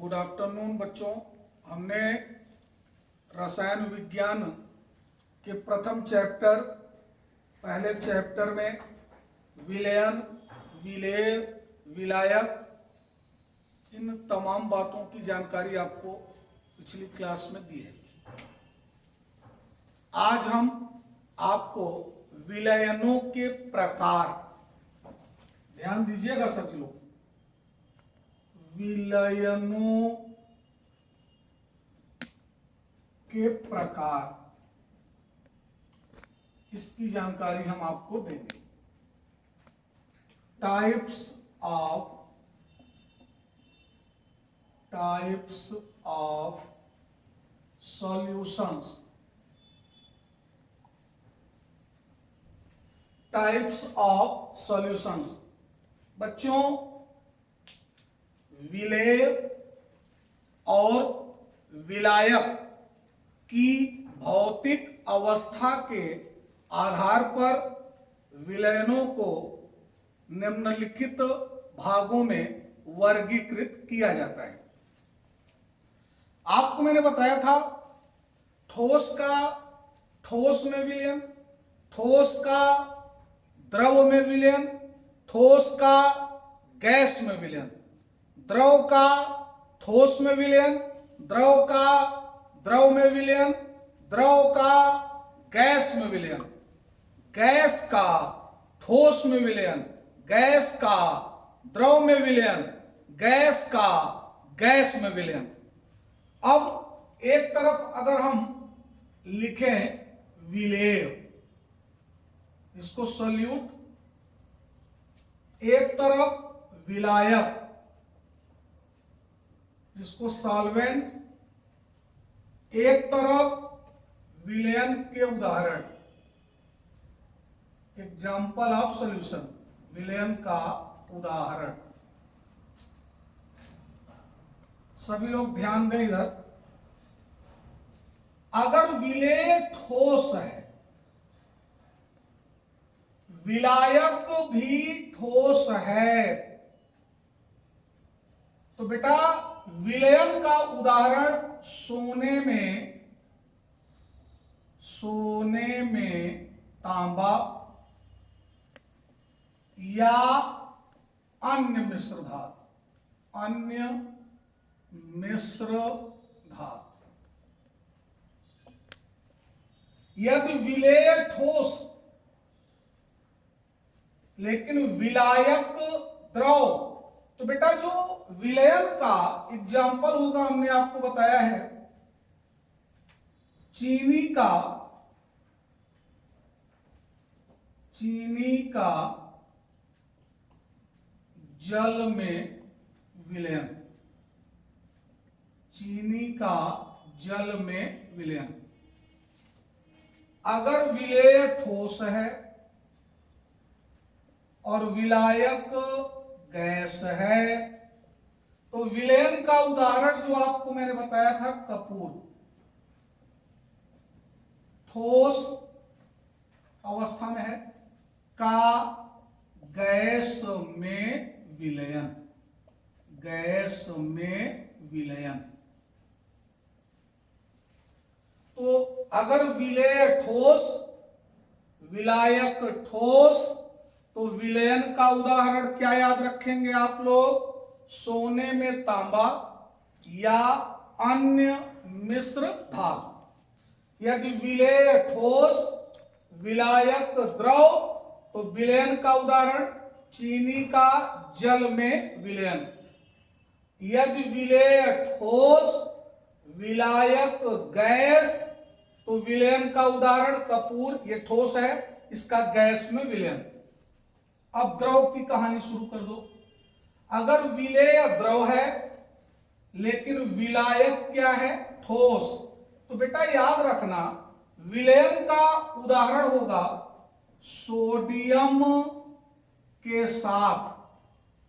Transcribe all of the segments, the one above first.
Good afternoon बच्चों। हमने रसायन विज्ञान के प्रथम चैप्टर पहले चैप्टर में विलयन, विलेय, विलायक, इन तमाम बातों की जानकारी आपको पिछली क्लास में दी है। आज हम आपको विलयनों के प्रकार, ध्यान दीजिएगा सभी लोग, विलयनों के प्रकार, इसकी जानकारी हम आपको देंगे। Types of solutions, types of solutions. बच्चों, विलेय और विलायक की भौतिक अवस्था के आधार पर विलयनों को निम्नलिखित भागों में वर्गीकृत किया जाता है। आपको मैंने बताया था ठोस का ठोस में विलयन, ठोस का द्रव में विलयन, ठोस का गैस में विलयन, द्रव का ठोस में विलयन, द्रव का द्रव में विलयन, द्रव का गैस में विलयन, गैस का ठोस में विलयन, गैस का द्रव में विलयन, गैस का गैस में विलयन। अब एक तरफ अगर हम लिखें विलेय, इसको सॉल्यूट, एक तरफ विलायक जिसको सॉल्वेंट, एक तरफ विलयन के उदाहरण, एग्जाम्पल ऑफ सॉल्यूशन, विलयन का उदाहरण। सभी लोग ध्यान दें इधर। अगर विलेय ठोस है, विलायक भी ठोस है, तो बेटा विलयन का उदाहरण सोने में तांबा या अन्य मिश्र धातु, अन्य मिश्र धातु। यदि विलेय ठोस लेकिन विलायक द्रव, तो बेटा जो विलयन का एग्जाम्पल होगा हमने आपको बताया है चीनी का जल में विलयन, चीनी का जल में विलयन। अगर विलेय ठोस है और विलायक गैस है, तो विलयन का उदाहरण जो आपको मैंने बताया था कपूर, ठोस अवस्था में है, का गैस में विलयन, गैस में विलयन। तो अगर विलेय ठोस, विलायक ठोस, तो विलयन का उदाहरण क्या याद रखेंगे आप लोग? सोने में तांबा या अन्य मिश्र धातु। यदि विलेय ठोस, विलायक द्रव, तो विलयन का उदाहरण चीनी का जल में विलयन। यदि विलेय ठोस, विलायक गैस, तो विलयन का उदाहरण कपूर, ये ठोस है, इसका गैस में विलयन। अब द्रव की कहानी शुरू कर दो। अगर विलेय द्रव है लेकिन विलायक क्या है? ठोस, तो बेटा याद रखना विलयन का उदाहरण होगा सोडियम के साथ,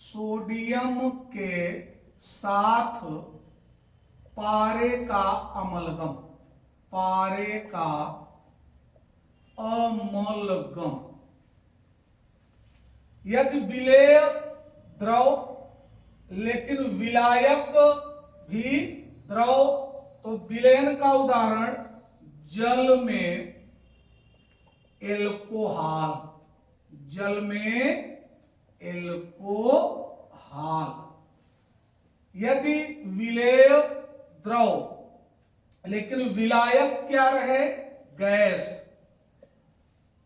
सोडियम के साथ पारे का अमलगम, पारे का अमलगम। यदि विलेय द्रव लेकिन विलायक भी द्रव, तो विलयन का उदाहरण जल में एल्कोहल, जल में एल्कोहल। यदि विलेय द्रव लेकिन विलायक क्या रहे, गैस,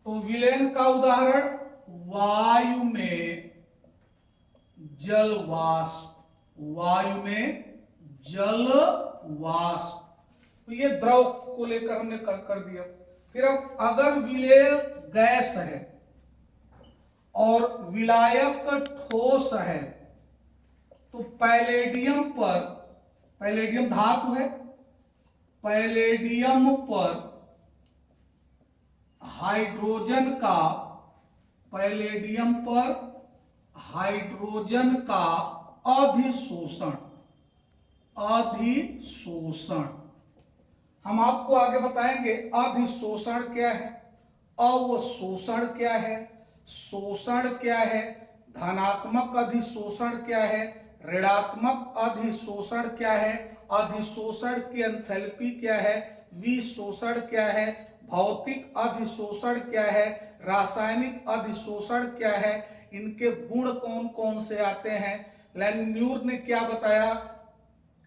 तो विलयन का उदाहरण वायु में जल वाष्प, वायु में जल वाष्प। तो ये द्रव को लेकर हमने कर दिया। फिर अब अगर विलेय गैस है और विलायक ठोस है, तो पैलेडियम पर, पैलेडियम धातु है, पैलेडियम पर हाइड्रोजन का, पैलेडियम पर हाइड्रोजन का अधिशोषण, अधिशोषण हम आपको आगे बताएंगे। अधिशोषण क्या है, अवशोषण क्या है, शोषण क्या है, धनात्मक अधिशोषण क्या है, ऋणात्मक अधिशोषण क्या है, अधिशोषण की एंथैल्पी क्या है, विशोषण क्या है, भौतिक अधिशोषण क्या है, रासायनिक अधिशोषण क्या है, इनके गुण कौन कौन से आते हैं, लेन्यूर ने क्या बताया,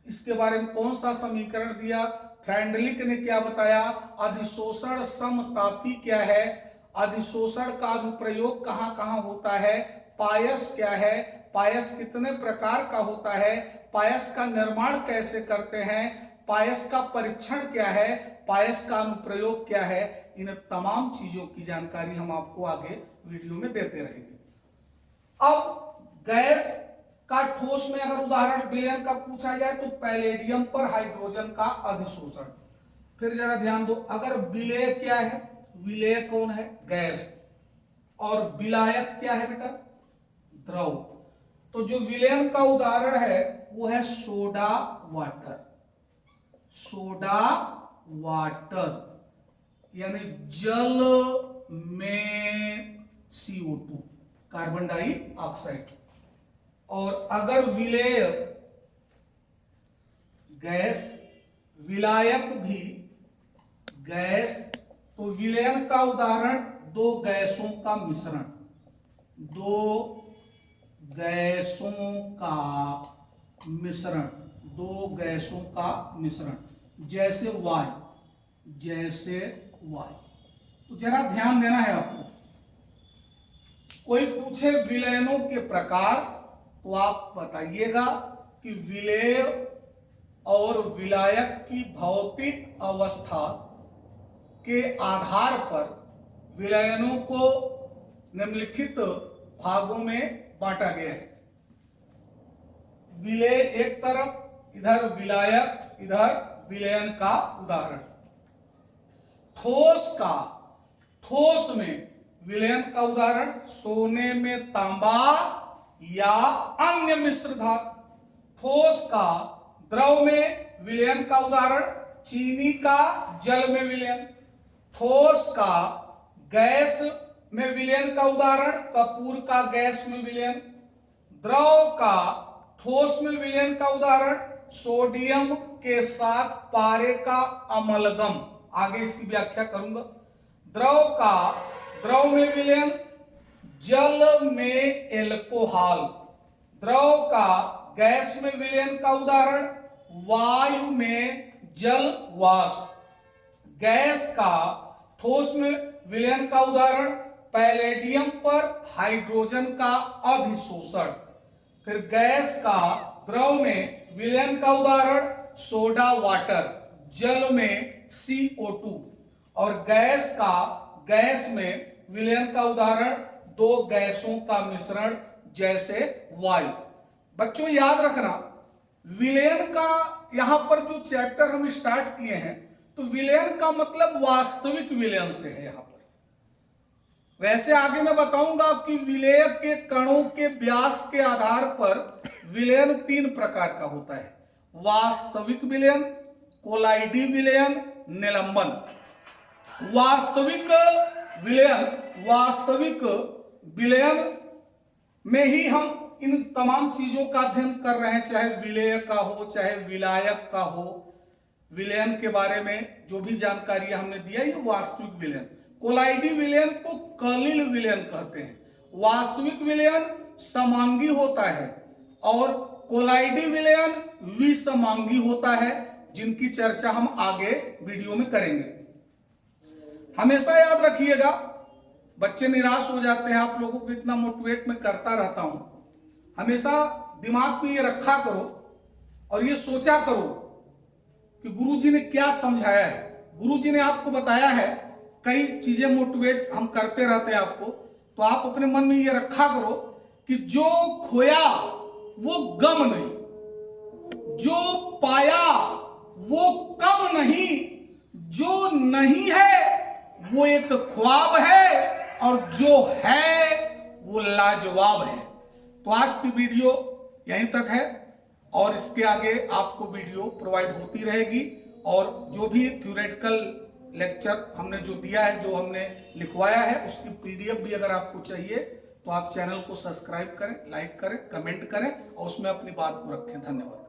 इसके बारे में कौन सा समीकरण दिया, फ्रेंडलिक ने क्या बताया, अधिशोषण समतापी क्या है, अधिशोषण का अनुप्रयोग कहां कहां होता है, पायस क्या है, पायस कितने प्रकार का होता है, पायस का निर्माण कैसे करते हैं, पायस का परीक्षण क्या है, पायस का अनुप्रयोग क्या है, इन तमाम चीजों की जानकारी हम आपको आगे वीडियो में देते रहेंगे। अब गैस का ठोस में अगर उदाहरण विलयन का पूछा जाए तो पैलेडियम पर हाइड्रोजन का अधिशोषण। फिर जरा ध्यान दो, अगर विलेय क्या है, विलेय कौन है, गैस, और विलायक क्या है बेटा, द्रव। तो जो विलयन का उदाहरण है वो है सोडा वाटर, सोडा वाटर यानी जल में CO2, कार्बन डाइऑक्साइड। और अगर विलेय गैस, विलायक भी गैस, तो विलयन का उदाहरण दो गैसों का मिश्रण, दो गैसों का मिश्रण, दो गैसों का मिश्रण, जैसे वायु, जैसे वायु। तो जरा ध्यान देना है आपको, कोई पूछे विलयनों के प्रकार तो आप बताइएगा कि विलेय और विलायक की भौतिक अवस्था के आधार पर विलयनों को निम्नलिखित भागों में बांटा गया है। विलेय एक तरफ, इधर विलायक, इधर विलयन का उदाहरण। ठोस का, ठोस में विलयन का उदाहरण सोने में तांबा या अन्य मिश्र धातु। ठोस का, द्रव में विलयन का उदाहरण चीनी का जल में विलयन। ठोस का, गैस में विलयन का उदाहरण कपूर का गैस में विलयन। द्रव का, ठोस में विलयन का उदाहरण सोडियम के साथ पारे का अमलगम, आगे इसकी व्याख्या करूंगा। द्रव का, द्रव में विलयन जल में एल्कोहल। द्रव का, गैस में विलयन का उदाहरण वायु में जल वाष्प। गैस का, ठोस में विलयन का उदाहरण पैलेडियम पर हाइड्रोजन का अधिशोषण। फिर गैस का, द्रव में विलयन का उदाहरण सोडा वाटर, जल में CO2। और गैस का, गैस में विलयन का उदाहरण दो गैसों का मिश्रण, जैसे वायु। बच्चों याद रखना, विलयन का यहां पर जो चैप्टर हम स्टार्ट किए हैं, तो विलयन का मतलब वास्तविक विलयन से है यहां पर। वैसे आगे मैं बताऊंगा कि विलेय के कणों के व्यास के आधार पर विलयन 3 प्रकार का होता है, वास्तविक विलयन, कोलाइडी विलयन, निलंबन। वास्तविक विलयन, वास्तविक विलयन में ही हम इन तमाम चीजों का अध्ययन कर रहे हैं, चाहे विलेय का हो, चाहे विलायक का हो। विलयन के बारे में जो भी जानकारी हमने दिया, ये वास्तविक विलयन। कोलाइडी विलयन को कलिल विलयन कहते हैं। वास्तविक विलयन समांगी होता है और कोलाइडी विलयन विसमांगी होता है, जिनकी चर्चा हम आगे वीडियो में करेंगे। हमेशा याद रखिएगा, बच्चे निराश हो जाते हैं, आप लोगों को इतना मोटिवेट मैं करता रहता हूं। हमेशा दिमाग में ये रखा करो और ये सोचा करो कि गुरुजी ने क्या समझाया है। गुरुजी ने आपको बताया है, कई चीजें मोटिवेट हम करते रहते हैं आपको, तो आप अपने मन में ये रखा करो कि जो खोया वो गम नहीं, जो पाया वो कम नहीं, जो नहीं है वो एक ख्वाब है, और जो है वो लाजवाब है। तो आज की वीडियो यहीं तक है और इसके आगे आपको वीडियो प्रोवाइड होती रहेगी। और जो भी थ्योरेटिकल लेक्चर हमने जो दिया है, जो हमने लिखवाया है, उसकी पीडीएफ भी अगर आपको चाहिए तो आप चैनल को सब्सक्राइब करें, लाइक करें, कमेंट करें और उसमें अपनी बात को रखें। धन्यवाद।